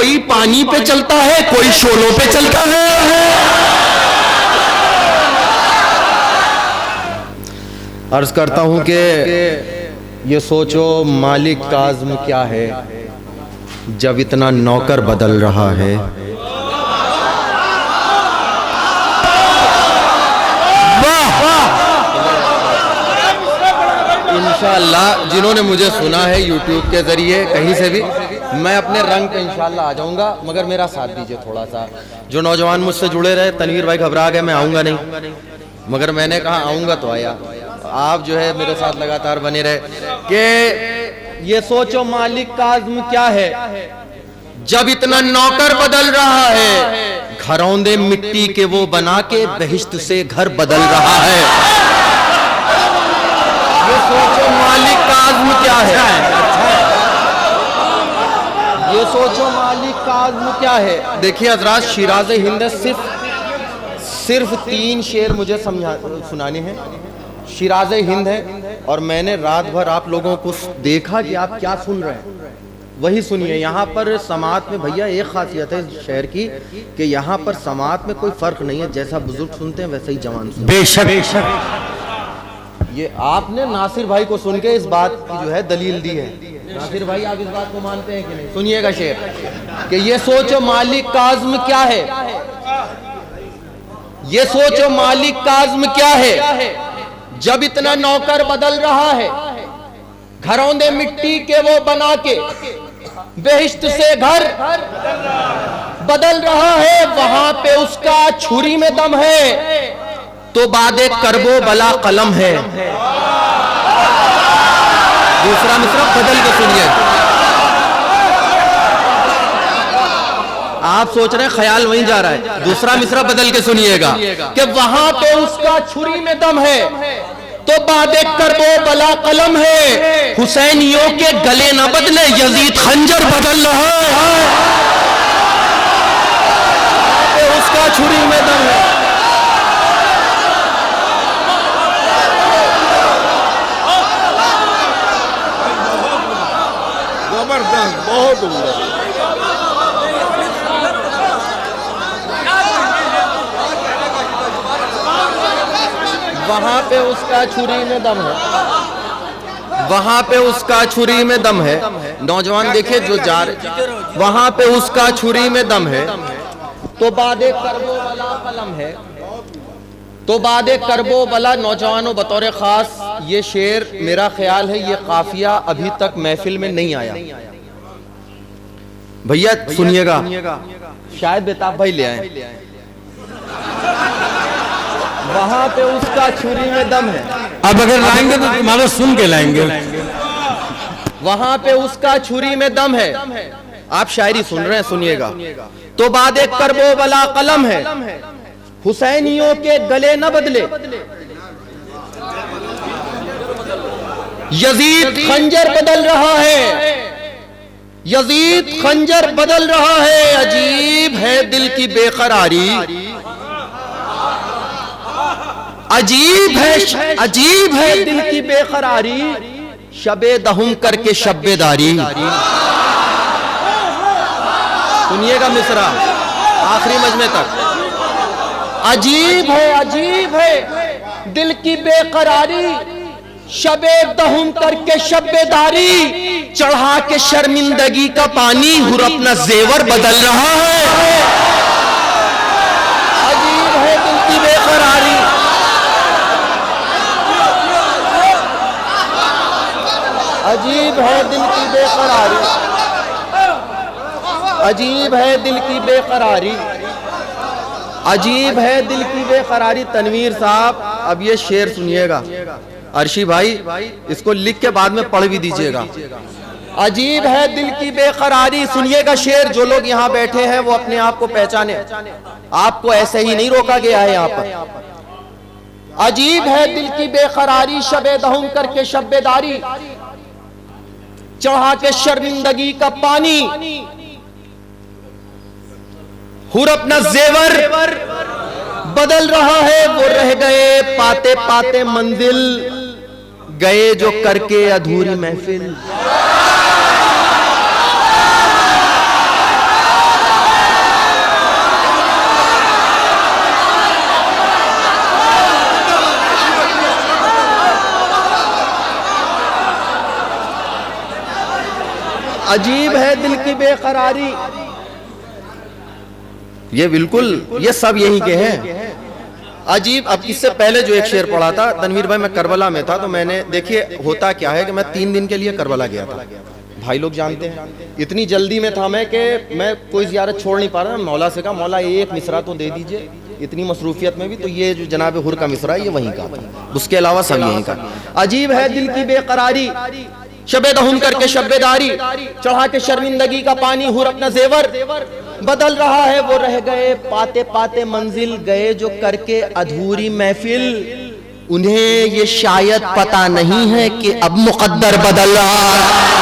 कोई पानी पे चलता है, कोई शोलों पे चलता है। अर्ज करता हूं कि ये सोचो मालिक का आज़्म क्या है जब इतना नौकर बदल रहा है। इंशाअल्लाह जिन्होंने मुझे सुना है यूट्यूब के जरिए कहीं से भी, मैं अपने रंग पे इंशाअल्लाह आ जाऊंगा, मगर मेरा साथ दीजिए थोड़ा सा। जो नौजवान मुझसे जुड़े रहे, तनवीर भाई घबरा गए मैं आऊंगा नहीं, मगर मैंने कहा आऊंगा तो आया। आप जो है मेरे साथ लगातार बने रहे कि ये सोचो मालिक का आज़्म क्या है जब इतना नौकर बदल रहा है, घरौंदे मिट्टी के वो बना के बहिश्त से घर बदल रहा है। ये सोचो मालिक का आज़्म क्या है, ये सोचो मालिक का आज़्म क्या है। देखिए हज़रात, शिराज़े हिंद सिर्फ 3 शेर मुझे सुनाने हैं। शिराज़े हिंद है और मैंने रात भर आप लोगों को देखा कि आप क्या सुन रहे हैं, वही सुनिए। यहाँ पर समात में भैया एक खासियत है इस शहर की कि यहाँ पर समात में कोई फर्क नहीं है, जैसा बुजुर्ग सुनते हैं वैसे ही जवान सुनते हैं। बेशक ये आपने नासिर भाई को सुन के इस बात की जो है दलील दी है। नासिर भाई आप इस बात को मानते हैं कि नहीं? सुनिएगा शेर कि ये सोचो मालिक का आज़्म क्या है, ये सोचो मालिक का आज़्म क्या है जब इतना नौकर बदल रहा है, घरौंदे मिट्टी के वो बना के बेहिश्त से घर बदल रहा है। वहां पे उसका छुरी में दम है तो बादे करबो बला कलम है। दूसरा मिसरा बदल के सुनिए। आप सोच रहे हैं ख्याल वहीं जा रहा है, दूसरा मिसरा बदल के सुनिएगा कि वहां पे उसका छुरी में दम है तो बादे करबो बला कलम है। हुसैनियों के गले न बदले, यजीद खंजर बदल रहा है। तो उसका छुरी में दम है। जबरदस्त, बहुत उम्दा। वहां पे उसका छुरी में दम है, वहां पे उसका छुरी में दम है। नौजवान देखिए जो जा रहे, वहां पे उसका छुरी में दम है तो बादे करबो बला कलम है, तो बादे करबो बला। नौजवानों बतौर खास ये शेर मेरा ख्याल है ये काफिया अभी तक महफिल में नहीं आया। भैया सुनिएगा, शायद बेताब भाई ले आए। वहां पे उसका छुरी में दम है। अब अगर लाएंगे तो तुम्हारा सुन के लाएंगे। वहां पे उसका छुरी में दम है। आप शायरी सुन रहे हैं, सुनिएगा। तो बादे करबो बला कलम है, हुसैनियों के गले न बदले, यजीद खंजर बदल रहा है, यजीद खंजर बदल रहा है। अजीब है दिल की बेकरारी, अजीब है दिल की बेकरारी, शबे दहुम करके शब्बेदारी। सुनिएगा मिसरा आखिरी मजमे तक। अजीब है दिल की बेकरारी, शबे दहुम करके शब्बेदारी, चढ़ा के शर्मिंदगी का पानी हुर अपना जेवर बदल रहा है। अजीब है दिल की बेकरारी, अजीब है दिल की बेकरारी, अजीब है दिल की बेकरारी, अजीब है दिल की बेकरारी। तनवीर साहब अब ये शेर सुनिएगा, अर्शी भाई इसको लिख के बाद में पढ़ भी दीजिएगा। अजीब है दिल की बेकरारी, सुनिएगा शेर। जो लोग यहाँ बैठे हैं वो अपने आप को पहचाने, आपको ऐसे ही नहीं रोका गया है यहाँ पर। अजीब है दिल की बेकरारी, शबे दहुम करके शब्बेदारी, चढ़ा के शर्मिंदगी का पानी, हुर अपना जेवर बदल रहा है। वो रह गए पाते पाते मंजिल, गए जो करके अधूरी महफिल। अजीब है दिल की बेकरारी। ये बिल्कुल ये सब यही के हैं। अजीब। अब इससे पहले जो एक शेर पढ़ा था तनवीर भाई, मैं करबला में था, तो मैंने देखिए होता क्या है कि मैं 3 दिन के लिए करबला गया था, भाई लोग जानते हैं। इतनी जल्दी में था मैं कि मैं कोई ज़ियारत छोड़ नहीं पा रहा। मौला से कहा मौला एक मिसरा तो दे दीजिए, इतनी मसरूफियत में भी। तो ये जो जनाब हुर का मिसरा है ये वहीं का था, उसके अलावा सब यहीं का। अजीब है दिल की बेकरारी, शबे दहुन करके शब्बेदारी, चढ़ा के शर्मिंदगी का पानी हुर अपना जेवर बदल रहा है। वो रह गए पाते पाते मंजिल, गए जो करके अधूरी महफिल। उन्हें ये शायद पता नहीं है कि अब मुकद्दर बदल रहा है।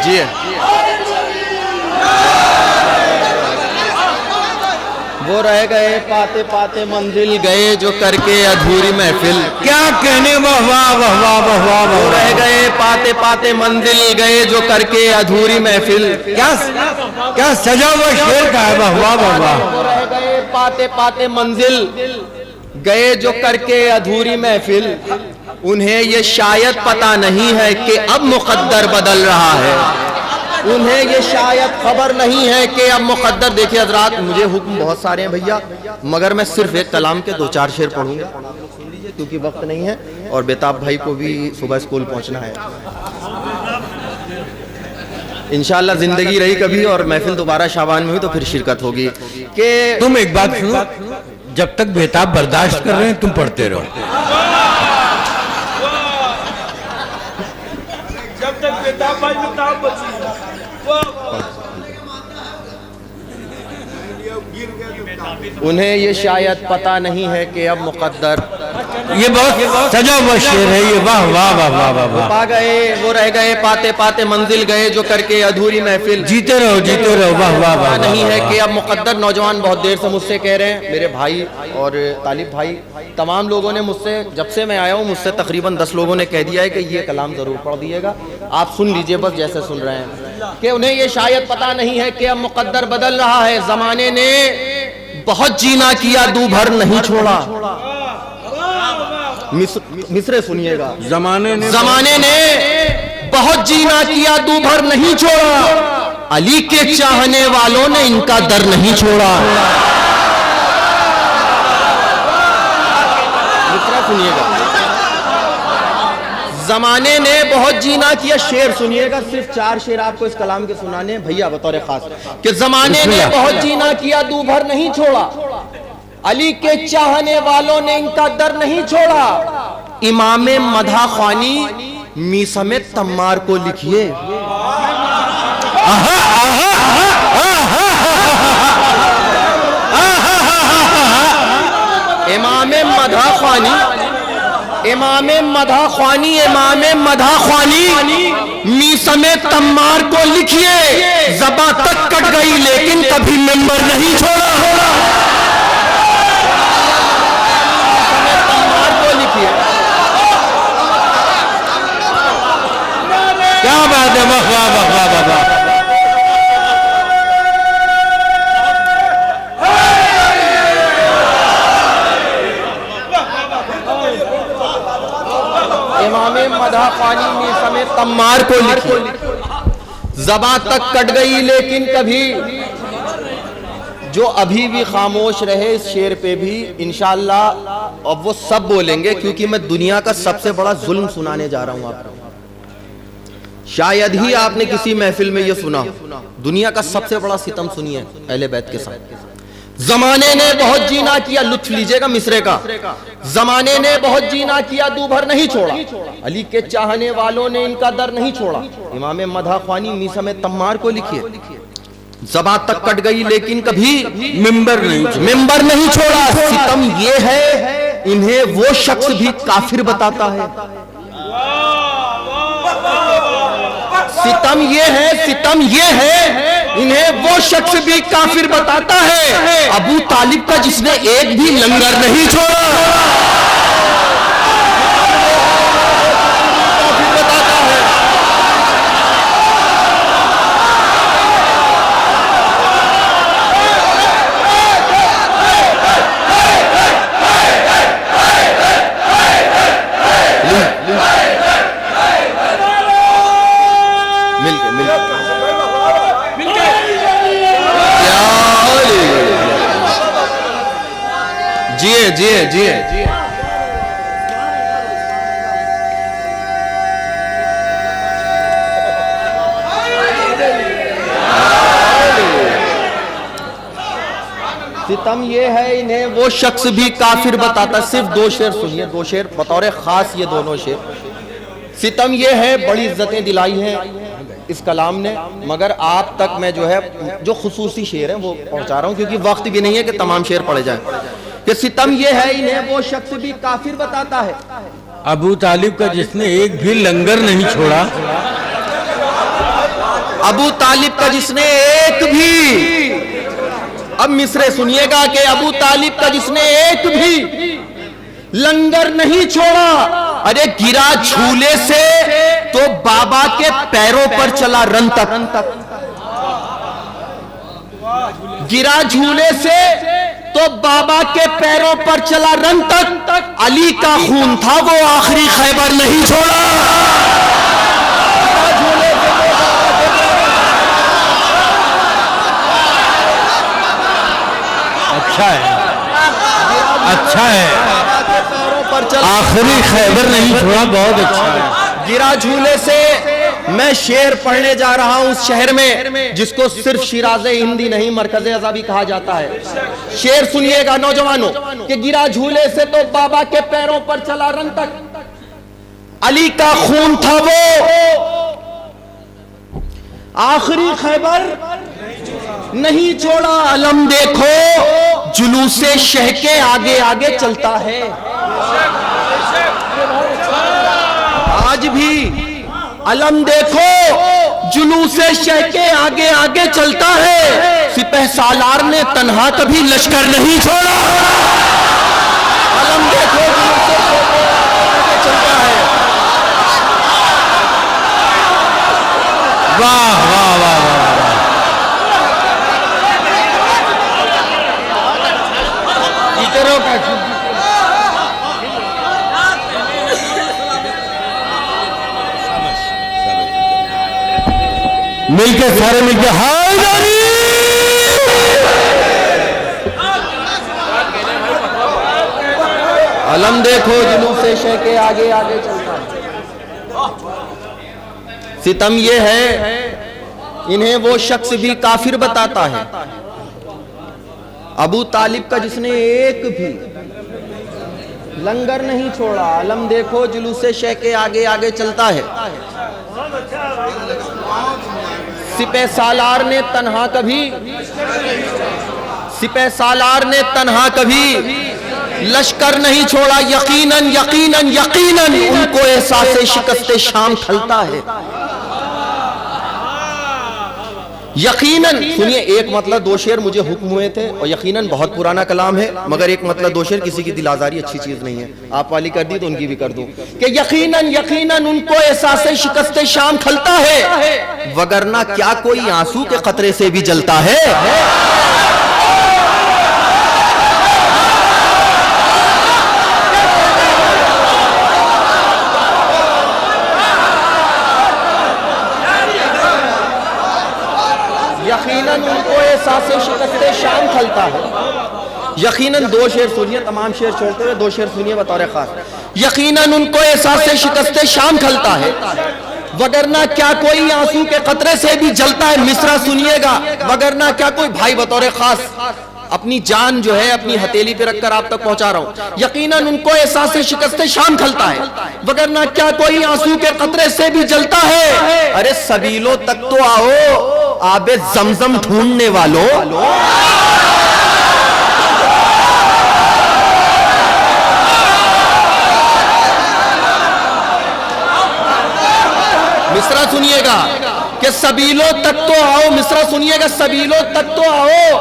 जी वो रह गए पाते पाते मंजिल, गए जो करके अधूरी महफिल। क्या कहने, वाह वाह वाह वाह वाह वाह। वो रह गए पाते पाते मंजिल, गए जो करके अधूरी महफिल। क्या सजा हुआ शेर का है, वाह वाह वाह वाह। वो रह गए पाते पाते मंजिल, गए जो करके अधूरी महफिल। उन्हें ये शायद पता नहीं है कि अब मुकद्दर बदल रहा है। उन्हें ये शायद खबर नहीं है कि अब मुकद्दर। देखिए हजरात, मुझे हुक्म बहुत सारे हैं भैया, मगर मैं सिर्फ एक कलाम के 2-4 शेर पढ़ूंगा, सुन लीजिए क्योंकि वक्त नहीं है और बेताब भाई को भी सुबह स्कूल पहुंचना है। इंशाल्लाह जिंदगी रही कभी और महफिल दोबारा शाबान में हुई तो फिर शिरकत होगी। कि तुम एक बात सुनो, जब तक बेताब बर्दाश्त कर रहे हैं तुम पढ़ते रहो, जब तक बेताब भाई बेताब बची। उन्हें ये शायद पता नहीं है कि अब मुकद्दर। ये बहुत सजा हुआ शेर है ये, वाह वाह वाह वाह वाह वाह। पा गए वो रह गए पाते पाते मंजिल, गए जो करके अधूरी महफिल। जीते रहो वाह वाह वाह। नहीं है कि अब मुकद्दर। नौजवान बहुत देर से मुझसे कह रहे हैं, मेरे भाई और तालिब भाई तमाम लोगों ने मुझसे, जब से मैं आया हूँ मुझसे तकरीबन 10 लोगों ने कह दिया है कि ये कलाम जरूर पढ़ दिएगा। आप सुन लीजिए बस जैसे सुन रहे हैं कि उन्हें ये शायद पता नहीं है कि अब मुकद्दर बदल रहा है। जमाने ने बहुत जीना किया, दू भर नहीं छोड़ा। मिसरे सुनिएगा। जमाने ने बहुत जीना किया, दू भर नहीं छोड़ा। अली के चाहने वालों ने इनका दर नहीं छोड़ा। मिसरा सुनिएगा। जमाने ने बहुत जीना किया। शेर सुनिएगा, सिर्फ 4 शेर आपको इस कलाम के सुनाने भैया बतौर खास। कि जमाने ने बहुत जीना किया, दू भर नहीं छोड़ा। अली के चाहने वालों ने इनका दर नहीं छोड़ा। इमामे मधा ख्वानी मीसमे तम्मार को लिखिए। इमामे मधा ख्वानी, इमामे मधा ख्वानी, इमामे मधा ख्वानी मीसमे तम्मार को लिखिए। ज़बां तक कट गई लेकिन कभी मेंबर नहीं छोड़ा। तम्मार को लिखिए। क्या बात है, वाह वाह वाह वाह वाह वाह। इमामे मधा ख्वानी मीसमे तम्मार को लिखिए। ज़बां तक कट गई लेकिन कभी, जो अभी भी खामोश रहे इस शेर पे भी इंशाअल्लाह अब वो सब बोलेंगे, क्योंकि मैं दुनिया का सबसे बड़ा जुल्म सुनाने जा रहा हूं आपको। शायद ही आपने किसी महफिल में ये सुना। दुनिया का सबसे बड़ा सितम सुनिए अहले बैत के साथ। जमाने ने बहुत जीना किया, लुत्फ लीजिएगा मिसरे का। जमाने ने बहुत जीना किया, दू भर नहीं छोड़ा। अली के चाहने वालों ने इनका दर नहीं छोड़ा। इमामे मधा ख्वानी मीसमे तम्मार को लिखिए। ज़बां तक कट गई लेकिन कभी मिंबर नहीं छोड़ा। सितम ये है इन्हें वो शख्स भी काफिर बताता है। सितम ये है इन्हें वो शख्स भी काफिर बताता है अबू तालिब का जिसने एक भी लंगर नहीं छोड़ा। काफिर बताता है। जिए जिए जिए। सितम ये है इन्हें वो शख्स भी काफिर बताता। सिर्फ दो शेर सुनिए, दो शेर बतौर खास, ये दोनों शेर। सितम ये है, बड़ी इज्जतें दिलाई हैं इस कलाम ने, मगर आप तक मैं जो है जो खुसूसी शेर है वो पहुंचा रहा हूं, क्योंकि वक्त भी नहीं है कि तमाम शेर पढ़े जाएं। कि सितम ये है इन्हें वो शख्स भी काफिर बताता है अबू तालिब का जिसने एक भी लंगर नहीं छोड़ा। अबू तालिब का जिसने एक भी, अब मिसरे सुनिएगा कि अबू तालिब का जिसने एक भी लंगर नहीं छोड़ा। अरे गिरा झूले से तो बाबा के पैरों पर चला रन तक। गिरा झूले से तो बाबा के पैरों पर चला रन तक। अली का खून था वो आखिरी खैबर नहीं छोड़ा। अच्छा है, अच्छा है, आखिरी खैबर नहीं छोड़ा, बहुत अच्छा है। गिरा झूले से मैं शेर पढ़ने जा रहा हूं उस शहर में जिसको सिर्फ शिराज़े हिंदी नहीं मरकज़े अज़ा भी कहा जाता है। शेर सुनिएगा नौजवानों कि गिरा झूले से तो बाबा के पैरों पर चला रन तक। अली का खून था वो आखिरी खैबर नहीं छोड़ा। अलम देखो जुलूसे शह के आगे आगे चलता है। आज भी अलम देखो जुलूसे शह के आगे आगे चलता है। सिपह सालार ने तन्हा कभी लश्कर नहीं छोड़ा। अलम देखो जुलूसे शह के आगे चलता है। वाह वाह वाह वाह। इतरों का मिलके सारे मिलके हैदरी। अलम देखो जुलूसे शह के आगे आगे चलता है। सितम ये है इन्हें वो शख्स भी काफिर बताता है अबू तालिब का जिसने एक भी लंगर नहीं छोड़ा। अलम देखो जुलूसे शह के आगे आगे चलता है। सिपह सालार ने तन्हा कभी, सिपह सालार ने तन्हा कभी लश्कर नहीं छोड़ा। यकीनन यकीनन यकीनन उनको एहसास शिकस्ते शाम खलता है। यकीनन सुनिए, एक मतलब दो शेर मुझे हुक्म हुए थे और यकीनन बहुत पुराना कलाम है, मगर एक मतलब दो शेर किसी की दिल आजारी अच्छी चीज नहीं है। आप वाली कर दी तो उनकी भी कर दूं कि यकीनन यकीनन उनको एहसास शिकस्ते शाम खलता है, वगरना क्या कोई आंसू के कतरे से भी जलता है। यकीनन उनको एहसास शिकस्ते शाम खलता है। यकीनन दो शेर सुनिए, तमाम शेर छोड़ते हुए दो शेर सुनिए बतौर खास। यकीनन उनको एहसास शिकस्ते शाम खलता है, वगरना क्या कोई आंसू के कतरे से भी जलता है। मिसरा सुनिएगा, वगरना क्या कोई भाई बतौर खास अपनी जान जो है अपनी हथेली पे रखकर आप तक पहुंचा रहा हूं। यकीनन उनको एहसास शिकस्ते शाम खलता है, वगरना क्या कोई आंसू के कतरे से भी जलता है। अरे सबीलों तक तो आओ आबे जमजम ढूंढने वालों। मिसरा सुनिएगा कि सबीलो तक तो आओ, मिसरा सुनिएगा, सबीलो तक तो आओ,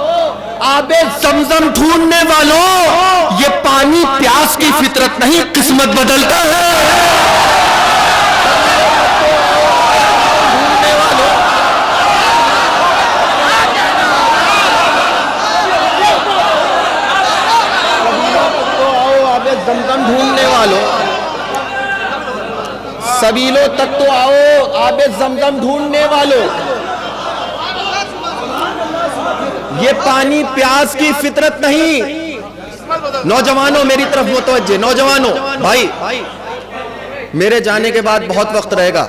आबे जमजम ढूंढने वालों, ये पानी प्यास की फितरत नहीं, किस्मत बदलता है। जमजम ढूंढने वालों, सबीलों तक तो आओ, आबे जमजम ढूंढने वालों, ये पानी प्यास की फितरत नहीं। नौजवानों मेरी तरफ मुतवज्जे, नौजवानों भाई, मेरे जाने के बाद बहुत वक्त रहेगा।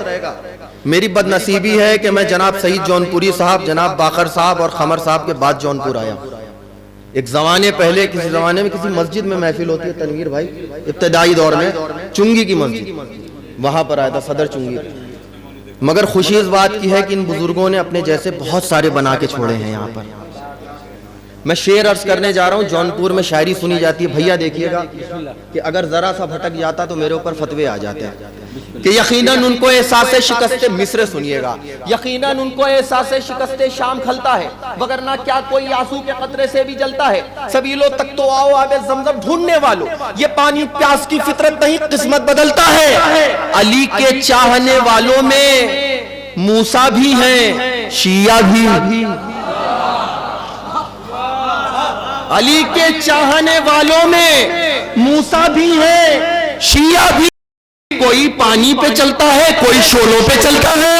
मेरी बदनसीबी है कि मैं जनाब सईद जौनपुरी साहब, जनाब बाखर साहब और खमर साहब के बाद जौनपुर आया। एक जमाने पहले, किसी जमाने में किसी मस्जिद में महफिल होती है तनवीर भाई, इब्तदाई दौर में चुंगी की मस्जिद, वहां पर आया था सदर चुंगी। मगर खुशी इस बात की है कि इन बुजुर्गों ने अपने जैसे बहुत सारे बना के छोड़े हैं। यहाँ पर मैं शेर अर्ज करने जा रहा हूँ। जौनपुर में शायरी सुनी जाती है, भैया देखिएगा कि अगर जरा सा भटक जाता तो मेरे ऊपर फतवे आ जाते हैं कि यकीनन उनको एहसास शिकस्त मिस्र, सुनिएगा, यकीनन उनको एहसास शिकस्त शाम खलता है, वगरना क्या कोई आंसू के कतरे से भी जलता है। सबीलों तक तो आओ, आबे जमजम ढूंढने वालों, ये पानी प्यास की फितरत नहीं, किस्मत बदलता है। अली के चाहने वालों में मूसा भी हैं, शिया भी। अली के चाहने वालों में मूसा भी है, शिया भी। कोई पानी पे चलता है, कोई शोलों पे चलता है।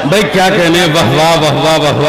भाई क्या कहने, वाह वाह वाह वाह वाह वाह।